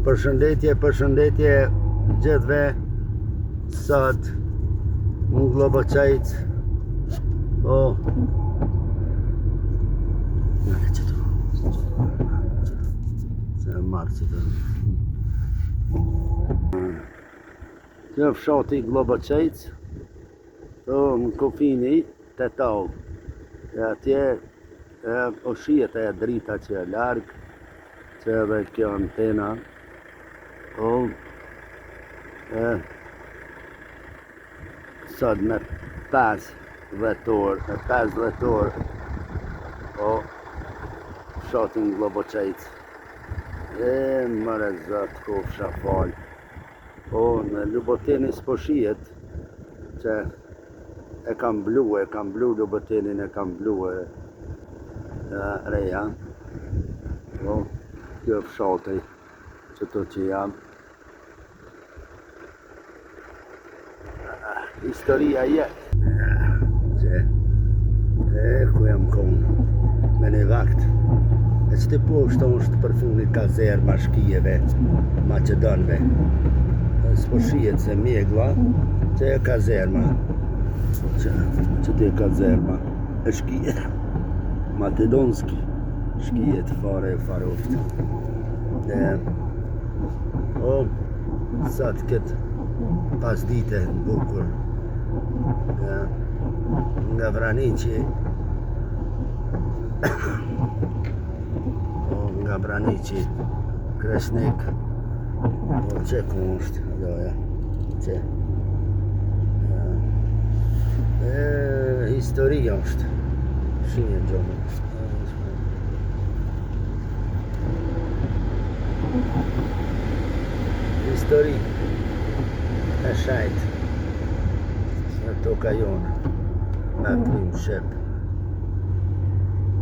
Përshëndetje gjithve. Sot unë Globocajc. Po Nële që të se marë që të Kjo fshati Globocajc. Po në kufini të tau. E atje o shihet e drita që e largë, që edhe kjo antena. Po sot me 5 dhjetor, po fshatin Globocajc. Mëre zot kofsha fal. Po në Luboteni s'po shihet që e kam blu Lubotenin, e kam blu reja. Po kjo fshati qëto që jam. Historia jetë. Ku jam konë me një vakt. E që të poshtë është për fundit kazerma shkijeve Macedonve. S'po shihet se mjegla që e kazerma. Që të e kazerma e shkije Macedonski. Shkijet fare e faroft. O sot këtë pas dite në bukur nga Vraniqi nga Vraniqi Kresnik. Po që ku është adoja që historia është shinje gjomë histori e shajt në toka jonë me prim shep.